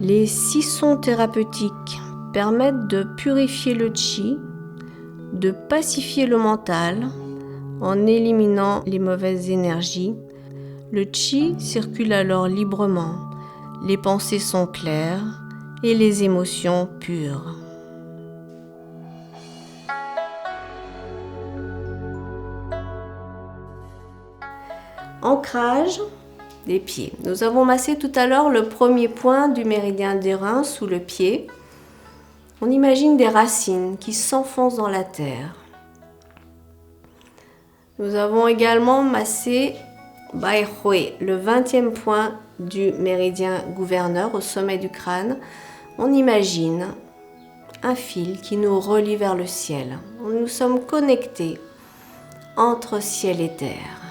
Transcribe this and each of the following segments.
Les 6 sons thérapeutiques permettent de purifier le chi, de pacifier le mental en éliminant les mauvaises énergies. Le chi circule alors librement, les pensées sont claires et les émotions pures. Ancrage des pieds. Nous avons massé tout à l'heure le premier point du méridien des reins sous le pied. On imagine des racines qui s'enfoncent dans la terre. Nous avons également massé Bai Hui, le 20e point du méridien gouverneur au sommet du crâne. On imagine un fil qui nous relie vers le ciel. Nous sommes connectés entre ciel et terre.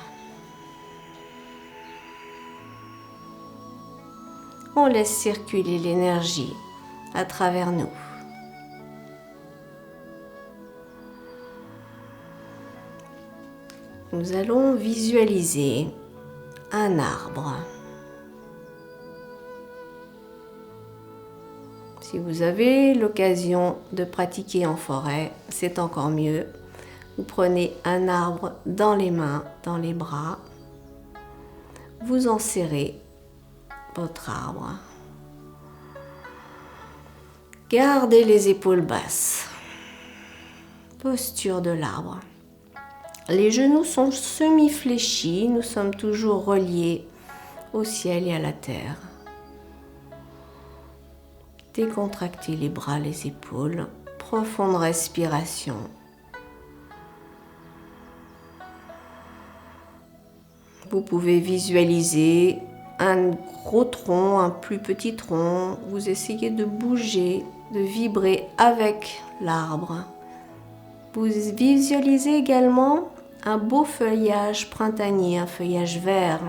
On laisse circuler l'énergie à travers nous. Nous allons visualiser un arbre. Si vous avez l'occasion de pratiquer en forêt, c'est encore mieux. Vous prenez un arbre dans les mains, dans les bras. Vous en serrez votre arbre. Gardez les épaules basses. Posture de l'arbre. Les genoux sont semi-fléchis, nous sommes toujours reliés au ciel et à la terre. Décontractez les bras, les épaules. Profonde respiration. Vous pouvez visualiser un gros tronc, un plus petit tronc. Vous essayez de bouger, de vibrer avec l'arbre. Vous visualisez également un beau feuillage printanier, un feuillage vert.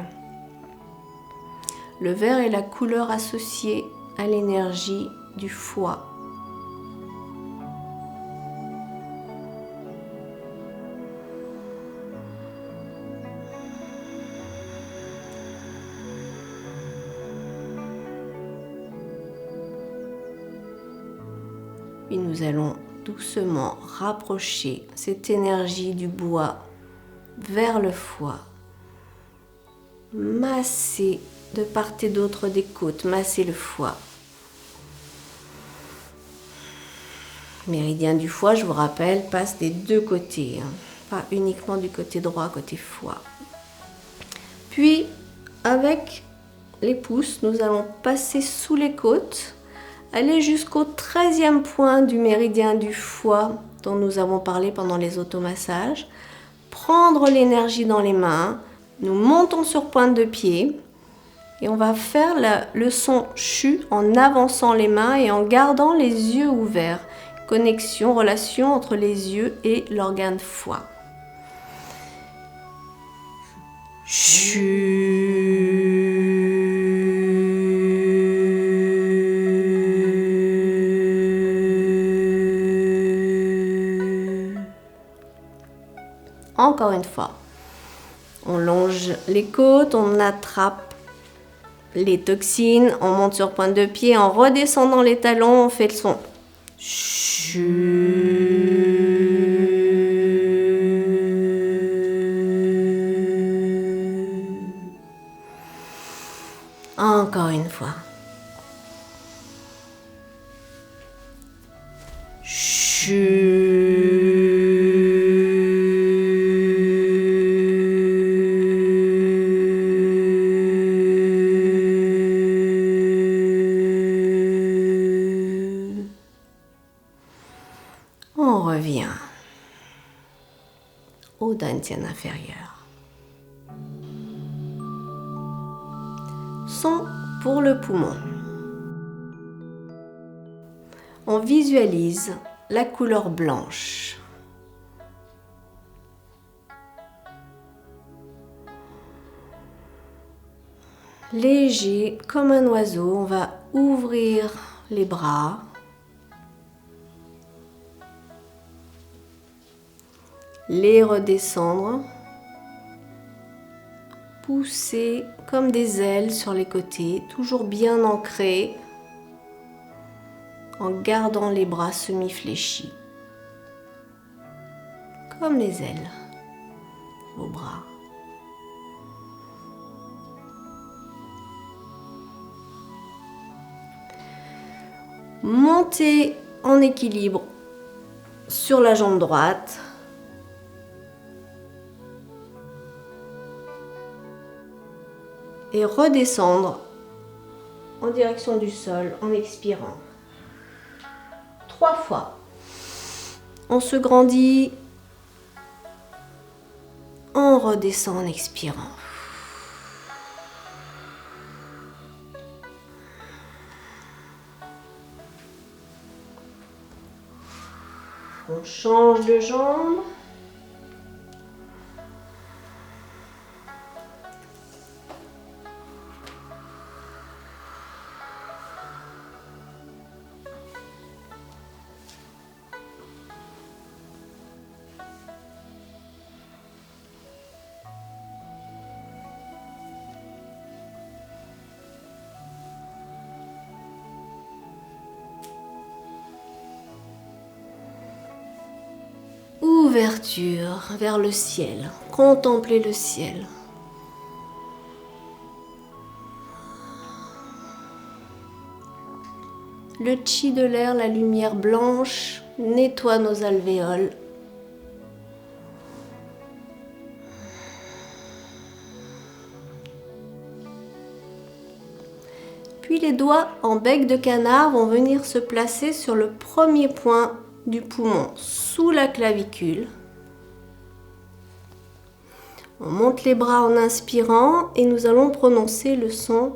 Le vert est la couleur associée à l'énergie du foie. Puis nous allons doucement rapprocher cette énergie du bois vers le foie. Masser de part et d'autre des côtes, masser le foie. Le méridien du foie, je vous rappelle, passe des deux côtés, pas uniquement du côté droit, côté foie. Puis, avec les pouces, nous allons passer sous les côtes, aller jusqu'au 13e point du méridien du foie dont nous avons parlé pendant les automassages. Prendre l'énergie dans les mains, nous montons sur pointe de pied et on va faire le son chu en avançant les mains et en gardant les yeux ouverts. Connexion, relation entre les yeux et l'organe foie. Encore une fois, on longe les côtes, on attrape les toxines, on monte sur pointe de pied, en redescendant les talons, on fait le son. Encore une fois. On revient au dantian inférieur. Son pour le poumon. On visualise la couleur blanche. Léger comme un oiseau, on va ouvrir les bras. Les redescendre, pousser comme des ailes sur les côtés, toujours bien ancrés en gardant les bras semi-fléchis, comme les ailes, vos bras. Montez en équilibre sur la jambe droite. Et redescendre en direction du sol en expirant. 3 fois. On se grandit. On redescend en expirant. On change de jambe. Ouverture vers le ciel. Contemplez le ciel. Le chi de l'air, la lumière blanche, nettoie nos alvéoles. Puis les doigts en bec de canard vont venir se placer sur le premier point du poumon, sous la clavicule. On monte les bras en inspirant et nous allons prononcer le son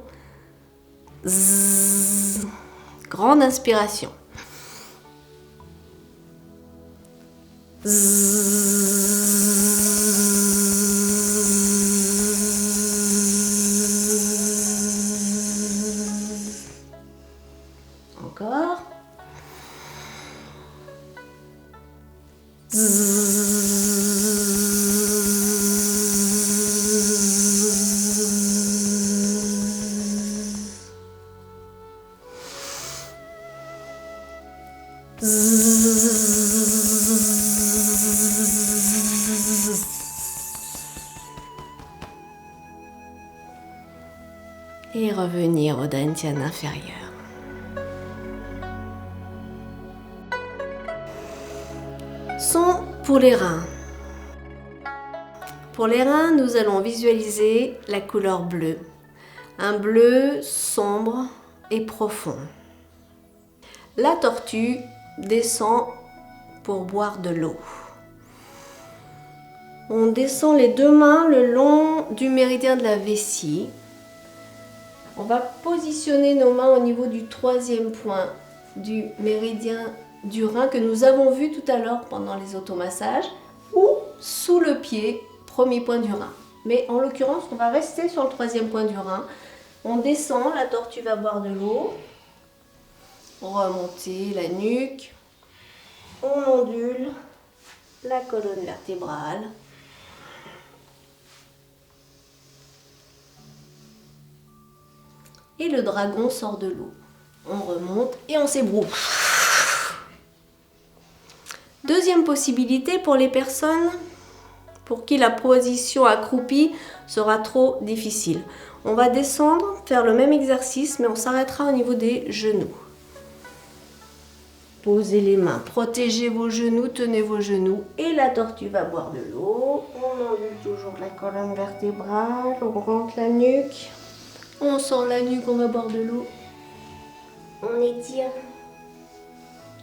Z. Grande inspiration. Encore. Et revenir au dantian inférieur. Son pour les reins. Pour les reins, nous allons visualiser la couleur bleue. Un bleu sombre et profond. La tortue descend pour boire de l'eau. On descend les deux mains le long du méridien de la vessie. On va positionner nos mains au niveau du troisième point du méridien du rein que nous avons vu tout à l'heure pendant les automassages, ou sous le pied, premier point du rein. Mais en l'occurrence, on va rester sur le troisième point du rein. On descend, la tortue va boire de l'eau. Remonter la nuque. On ondule la colonne vertébrale. Et le dragon sort de l'eau. On remonte et on s'ébroue. Deuxième possibilité pour les personnes pour qui la position accroupie sera trop difficile. On va descendre, faire le même exercice, mais on s'arrêtera au niveau des genoux. Posez les mains, protégez vos genoux, tenez vos genoux et la tortue va boire de l'eau. On ondule toujours la colonne vertébrale, on rentre la nuque. On sent la nuque, on va boire de l'eau. On étire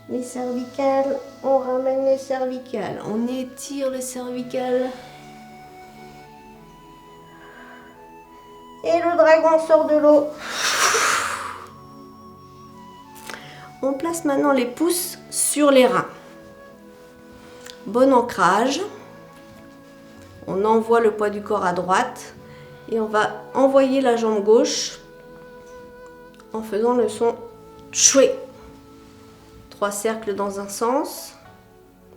les cervicales, on ramène les cervicales, on étire les cervicales. Et le dragon sort de l'eau. On place maintenant les pouces sur les reins. Bon ancrage. On envoie le poids du corps à droite et on va envoyer la jambe gauche en faisant le son choué. 3 cercles dans un sens,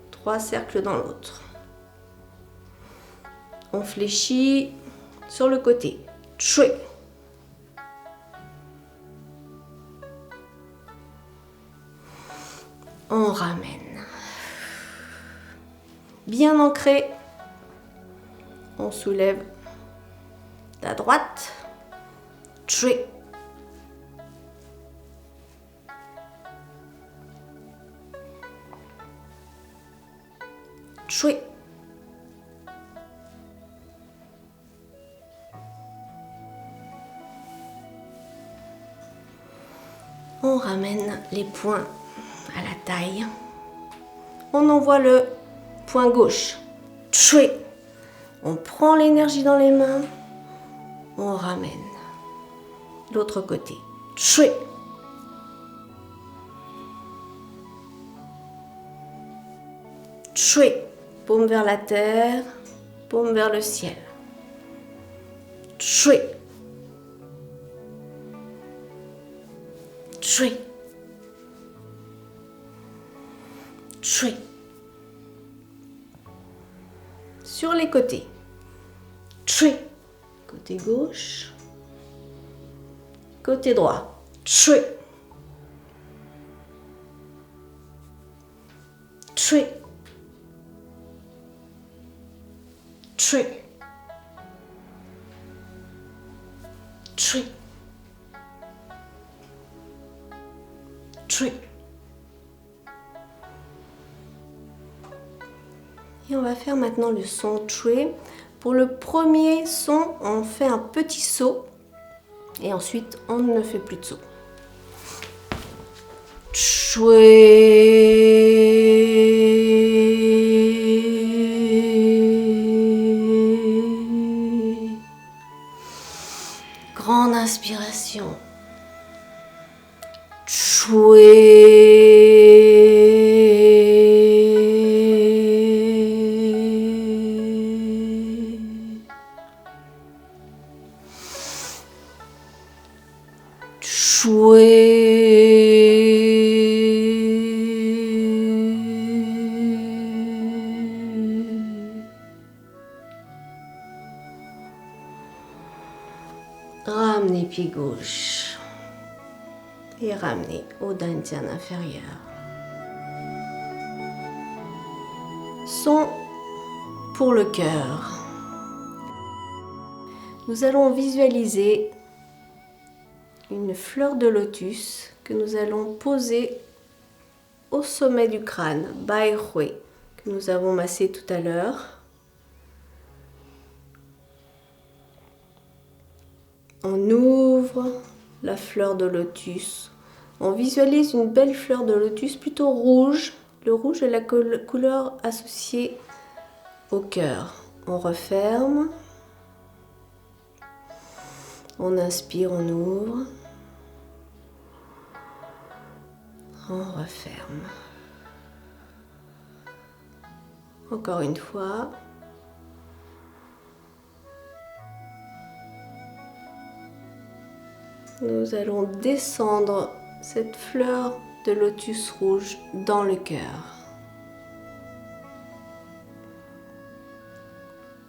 3 cercles dans l'autre. On fléchit sur le côté. Choué. On ramène. Bien ancré. On soulève la droite. Chui. Chui. On ramène les poings à la taille. On envoie le poing gauche. Chui. On prend l'énergie dans les mains. On ramène. L'autre côté. Chui. Chui. Paume vers la terre. Paume vers le ciel. Chui. Chui. Chui. Sur les côtés. Chui. Côté gauche. Côté droit. Chui. Chui. Chui. Chui. Chui. Et on va faire maintenant le son chui. Pour le premier son, on fait un petit saut et ensuite on ne fait plus de saut. Chui. Grande inspiration. Ramenez pied gauche et ramenez au dantian inférieur. Son pour le cœur. Nous allons visualiser une fleur de lotus que nous allons poser au sommet du crâne, Bai Hui, que nous avons massé tout à l'heure. On ouvre la fleur de lotus. On visualise une belle fleur de lotus plutôt rouge. Le rouge est la couleur associée au cœur. On referme. On inspire, on ouvre. On referme. Encore une fois. Nous allons descendre cette fleur de lotus rouge dans le cœur.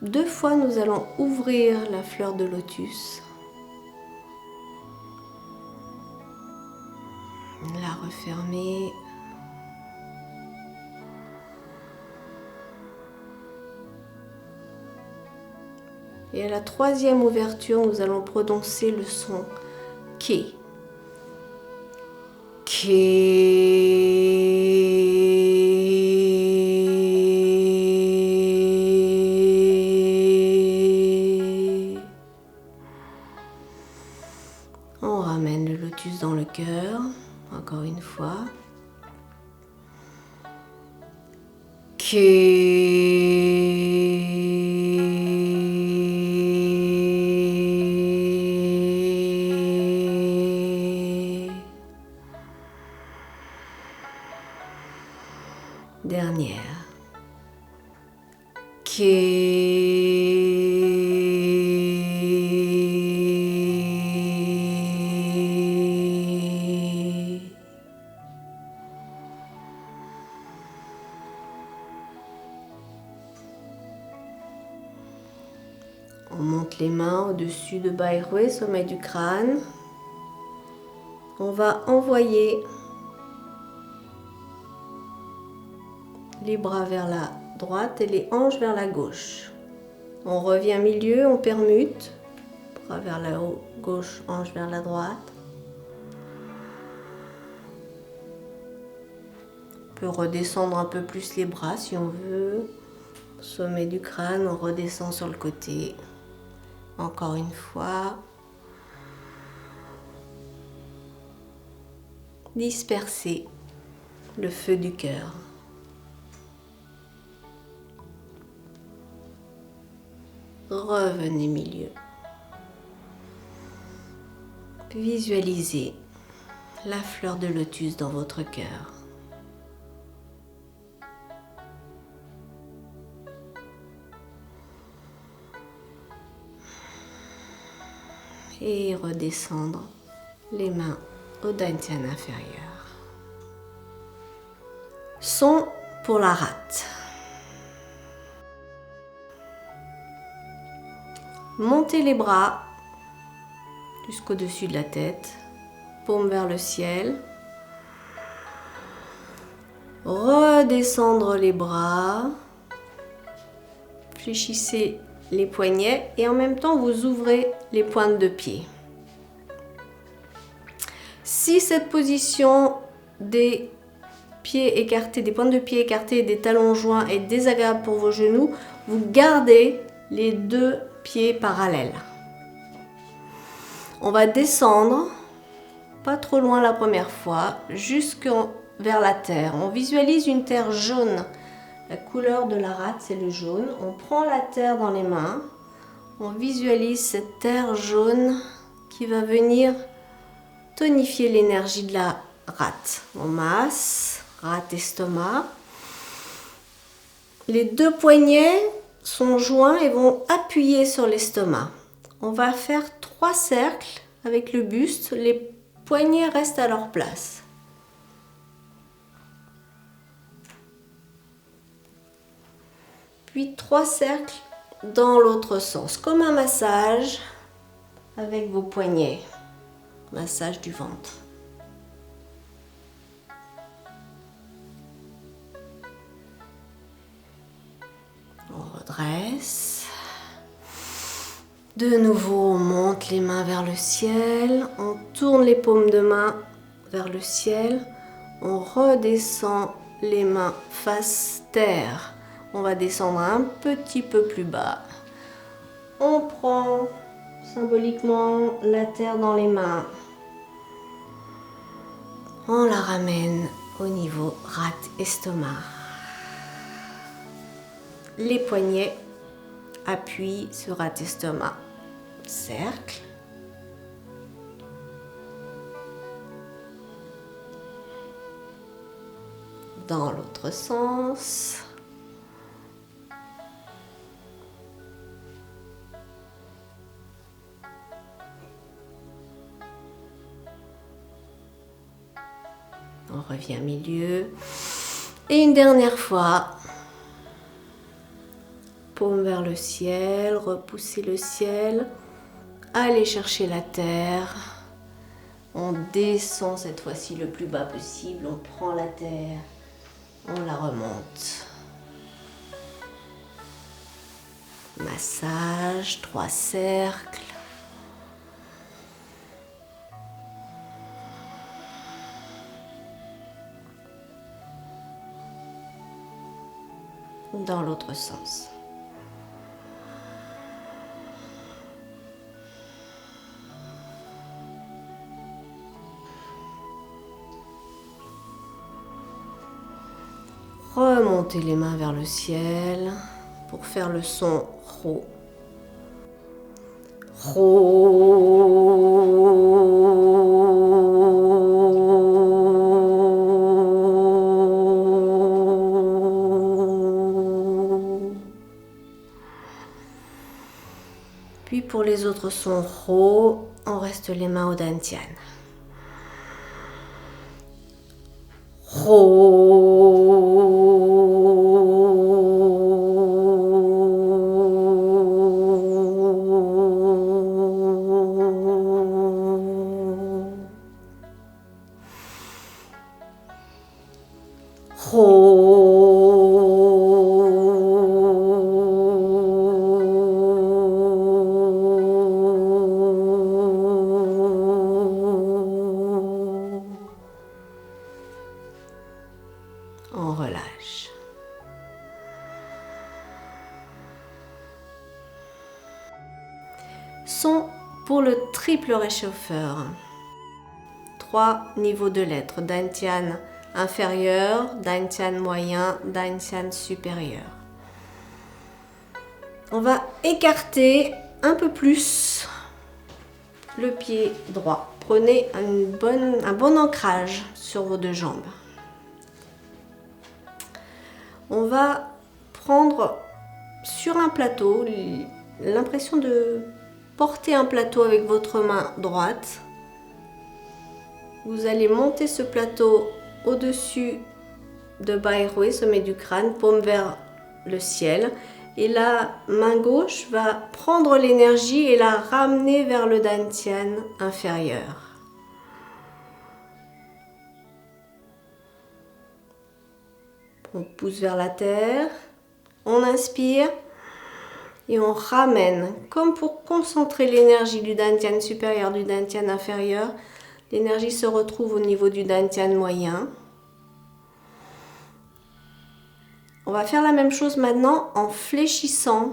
2 fois, nous allons ouvrir la fleur de lotus. La refermer. Et à la 3e ouverture, nous allons prononcer le son Ki. Ki. On ramène le lotus dans le cœur, encore une fois. Dernière. On monte les mains au-dessus de Bai Hui, sommet du crâne. On va envoyer les bras vers la droite et les hanches vers la gauche. On revient milieu, on permute. Bras vers la gauche, hanches vers la droite. On peut redescendre un peu plus les bras si on veut. Sommet du crâne, on redescend sur le côté. Encore une fois. Disperser le feu du cœur. Revenez milieu. Visualisez la fleur de lotus dans votre cœur. Et redescendre les mains au dantian inférieur. Son pour la rate. Montez les bras jusqu'au-dessus de la tête, paume vers le ciel. Redescendre les bras. Fléchissez les poignets et en même temps vous ouvrez les pointes de pied. Si cette position des pieds écartés, des pointes de pied écartées et des talons joints est désagréable pour vos genoux, vous gardez les deux pieds parallèles. On va descendre, pas trop loin la première fois, jusque vers la terre. On visualise une terre jaune. La couleur de la rate, c'est le jaune. On prend la terre dans les mains. On visualise cette terre jaune qui va venir tonifier l'énergie de la rate. On masse, rate, estomac. Les deux poignets sont joints et vont appuyer sur l'estomac. On va faire 3 cercles avec le buste. Les poignets restent à leur place. Puis 3 cercles dans l'autre sens, comme un massage avec vos poignets. Massage du ventre. On redresse. De nouveau, on monte les mains vers le ciel. On tourne les paumes de main vers le ciel. On redescend les mains face terre. On va descendre un petit peu plus bas. On prend symboliquement la terre dans les mains. On la ramène au niveau rate-estomac. Les poignets appuient sur rate-estomac. Cercle. Dans l'autre sens. On revient milieu. Et une dernière fois. Paume vers le ciel, repoussez le ciel. Allez chercher la terre. On descend cette fois-ci le plus bas possible. On prend la terre. On la remonte. Massage, 3 cercles. Dans l'autre sens. Remontez les mains vers le ciel pour faire le son Ro. Puis pour les autres sons Ro, on reste les mains au dantian. Ro. sont pour le triple réchauffeur. 3 niveaux de lettres, Dantian inférieur, Dantian moyen, Dantian supérieur. On va écarter un peu plus le pied droit. Prenez un bon ancrage sur vos deux jambes. On va prendre sur un plateau l'impression de porter un plateau avec votre main droite. Vous allez monter ce plateau au-dessus de Baihui, sommet du crâne, paume vers le ciel. Et la main gauche va prendre l'énergie et la ramener vers le Dantian inférieur. On pousse vers la terre, on inspire et on ramène, comme pour concentrer l'énergie du Dantian supérieur, du Dantian inférieur. L'énergie se retrouve au niveau du Dantian moyen. On va faire la même chose maintenant en fléchissant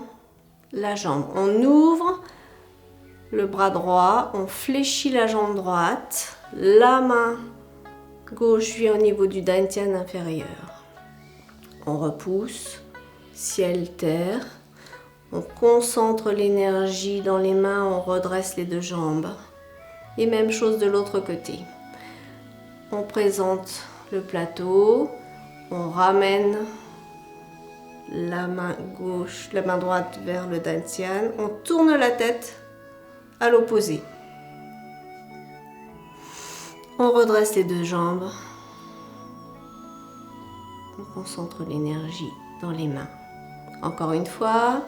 la jambe. On ouvre le bras droit, on fléchit la jambe droite, la main gauche vient au niveau du Dantian inférieur. On repousse, ciel, terre. On concentre l'énergie dans les mains, on redresse les deux jambes. Et même chose de l'autre côté. On présente le plateau, on ramène la main gauche, la main droite vers le Dantian. On tourne la tête à l'opposé. On redresse les deux jambes. On concentre l'énergie dans les mains. Encore une fois.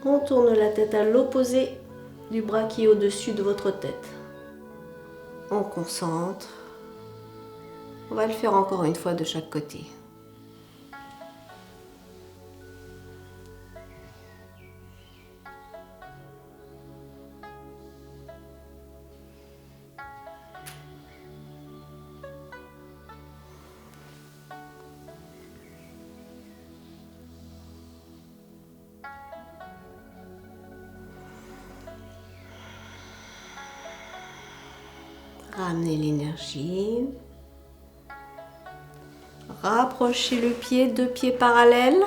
On tourne la tête à l'opposé du bras qui est au-dessus de votre tête. On concentre. On va le faire encore une fois de chaque côté. Ramenez l'énergie. Rapprochez le pied, deux pieds parallèles.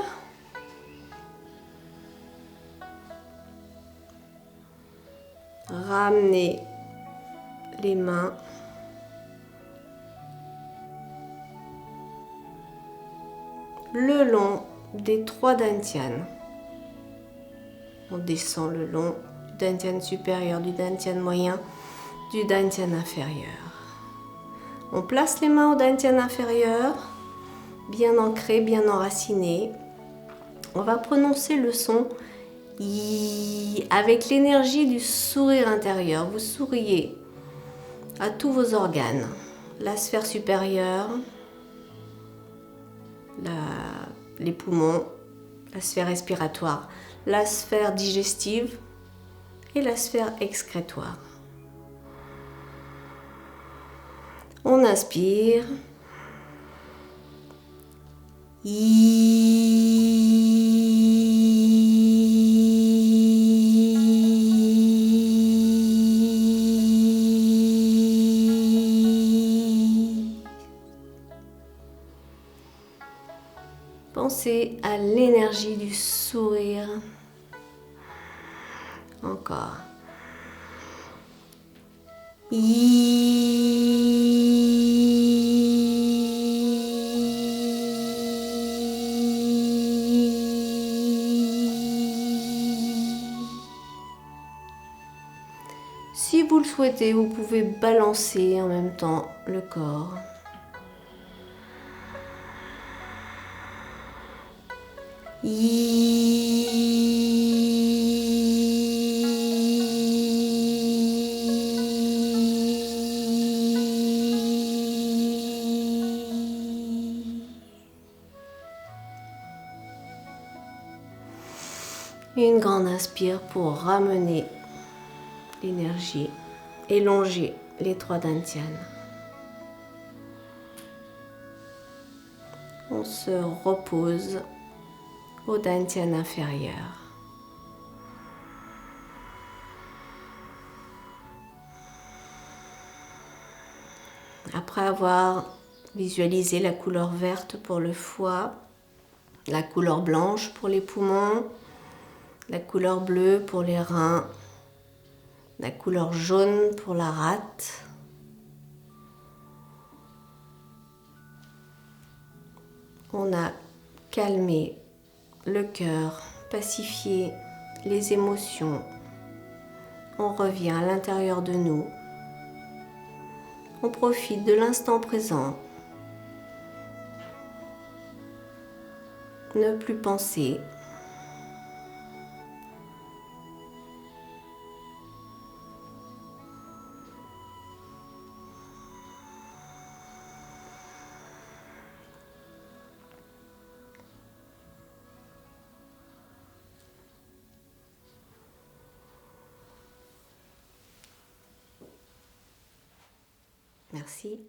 Ramenez les mains. Le long des 3 Dantians. On descend le long du Dantian supérieur, du Dantian moyen, du Dantian inférieur. On place les mains au Dantian inférieur, bien ancré, bien enraciné. On va prononcer le son I avec l'énergie du sourire intérieur. Vous souriez à tous vos organes. La sphère supérieure, les poumons, la sphère respiratoire, la sphère digestive et la sphère excrétoire. On inspire. Pensez à l'énergie du sourire. Encore. Si vous le souhaitez, vous pouvez balancer en même temps le corps. Une grande inspire pour ramener l'énergie, élonger les 3 Dantians. On se repose au dantian inférieur. Après avoir visualisé la couleur verte pour le foie, la couleur blanche pour les poumons, la couleur bleue pour les reins, la couleur jaune pour la rate, on a calmé le cœur, pacifié les émotions. On revient à l'intérieur de nous. On profite de l'instant présent. Ne plus penser. Merci.